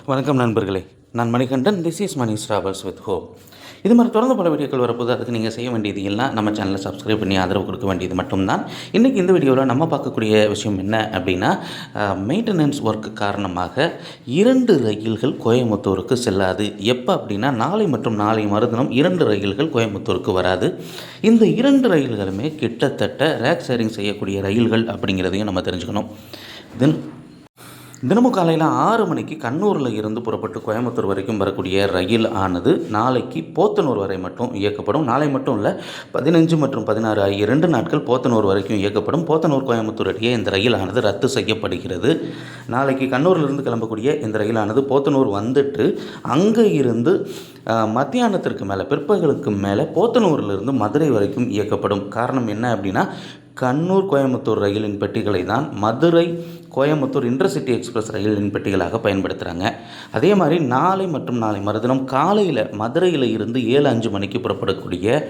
வணக்கம் நண்பர்களே, நான் Manikandan. This is Mani travels with hope. இது மாதிரி தொடர்ந்து பல வீடியோக்கள் வரப்போது. அதுக்கு நீங்கள் செய்ய வேண்டியது எல்லாம் நம்ம சேனலை சப்ஸ்கிரைப் பண்ணி ஆதரவு கொடுக்க வேண்டியது மட்டும்தான். இன்றைக்கி இந்த வீடியோவில் நம்ம பார்க்கக்கூடிய விஷயம் என்ன அப்படின்னா, மெயின்டெனன்ஸ் ஒர்க் காரணமாக 2 ரயில்கள் கோயம்புத்தூருக்கு செல்லாது. எப்போ அப்படின்னா, நாளை மற்றும் நாளை மறுதினம் 2 ரயில்கள் கோயம்புத்தூருக்கு வராது. இந்த 2 ரயில்களுமே கிட்டத்தட்ட ரேக் ஷேரிங் செய்யக்கூடிய ரயில்கள் அப்படிங்கிறதையும் நம்ம தெரிஞ்சுக்கணும். தினமும் காலையில் 6 மணிக்கு கண்ணூரில் இருந்து புறப்பட்டு கோயம்புத்தூர் வரைக்கும் வரக்கூடிய ரயில் ஆனது நாளைக்கு போத்தனூர் வரை மட்டும் இயக்கப்படும். நாளை மட்டும் இல்லை, 15 மற்றும் 16 ஆகிய 2 நாட்கள் போத்தனூர் வரைக்கும் இயக்கப்படும். போத்தனூர் கோயம்புத்தூர் இடையே இந்த ரயில் ஆனது ரத்து செய்யப்படுகிறது. நாளைக்கு கண்ணூரிலிருந்து கிளம்பக்கூடிய இந்த ரயிலானது போத்தனூர் வந்துட்டு அங்கே இருந்து மத்தியானத்திற்கு மேலே, பிற்பகலுக்கு மேலே போத்தனூரிலிருந்து மதுரை வரைக்கும் இயக்கப்படும். காரணம் என்ன அப்படின்னா, கண்ணூர் கோயம்புத்தூர் ரயிலின் பெட்டிகளை தான் மதுரை கோயம்புத்தூர் இன்டர்சிட்டி எக்ஸ்பிரஸ் ரயிலின் பெட்டிகளாக பயன்படுத்துகிறாங்க. அதே மாதிரி நாளை மற்றும் நாளை மறுதினம் காலையில் மதுரையில் இருந்து 7:05 மணிக்கு புறப்படக்கூடிய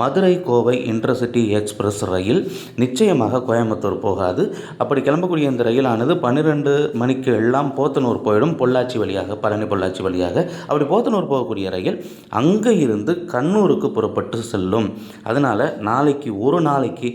மதுரை கோவை இன்டர்சிட்டி எக்ஸ்பிரஸ் ரயில் நிச்சயமாக கோயம்புத்தூர் போகாது. அப்படி கிளம்பக்கூடிய இந்த ரயிலானது 12 மணிக்கு எல்லாம் போத்தனூர் போயிடும், பொள்ளாச்சி வழியாக, பழனி பொள்ளாச்சி வழியாக. அப்படி போத்தனூர் போகக்கூடிய ரயில் அங்கே இருந்து கண்ணூருக்கு புறப்பட்டு செல்லும். அதனால் நாளைக்கு ஒரு நாளைக்கு,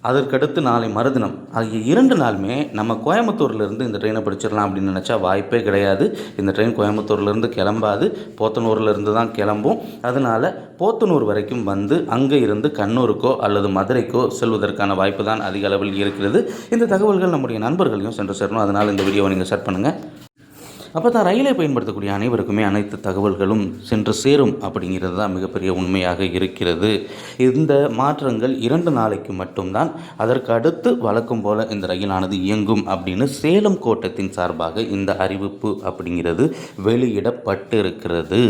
அதற்கடுத்து நாளை மறுதினம் ஆகிய 2 நாளுமே நம்ம கோயம்புத்தூர்லேருந்து இந்த ட்ரெயினை பிடிச்சிடலாம் அப்படின்னு நினச்சா வாய்ப்பே கிடையாது. இந்த ட்ரெயின் கோயம்புத்தூர்லேருந்து கிளம்பாது, போத்தனூர்லேருந்து தான் கிளம்பும். அதனால் போத்தனூர் வரைக்கும் வந்து அங்கே இருந்து கண்ணூருக்கோ அல்லது மதுரைக்கோ செல்வதற்கான வாய்ப்பு தான் அதிக அளவில் இருக்கிறது. இந்த தகவல்கள் நம்முடைய நண்பர்களையும் சென்று சேரணும். அதனால் இந்த வீடியோவை நீங்கள் ஷேர் பண்ணுங்கள். அப்போ தான் ரயிலை பயன்படுத்தக்கூடிய அனைவருக்குமே அனைத்து தகவல்களும் சென்று சேரும் அப்படிங்கிறது தான் மிகப்பெரிய உண்மையாக இருக்கிறது. இந்த மாற்றங்கள் 2 நாளைக்கு மட்டும்தான். அதற்கு அடுத்து வழக்கம் போல் இந்த ரயிலானது இயங்கும் அப்படின்னு சேலம் கோட்டத்தின் சார்பாக இந்த அறிவிப்பு அப்படிங்கிறது வெளியிடப்பட்டு இருக்கிறது.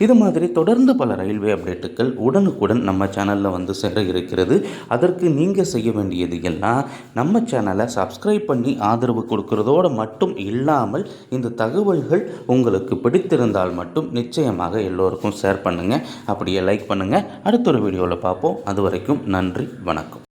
இது மாதிரி தொடர்ந்து பல ரயில்வே அப்டேட்டுகள் உடனுக்குடன் நம்ம சேனலில் வந்து சேர இருக்கிறது. அதற்கு நீங்கள் செய்ய வேண்டியது எல்லாம் நம்ம சேனலை சப்ஸ்கிரைப் பண்ணி ஆதரவு கொடுக்கறதோடு மட்டும் இல்லாமல், இந்த தகவல்கள் உங்களுக்கு பிடித்திருந்தால் மட்டும் நிச்சயமாக எல்லோருக்கும் ஷேர் பண்ணுங்கள். அப்படியே லைக் பண்ணுங்கள். அடுத்த ஒரு வீடியோவில் பார்ப்போம். அது வரைக்கும் நன்றி, வணக்கம்.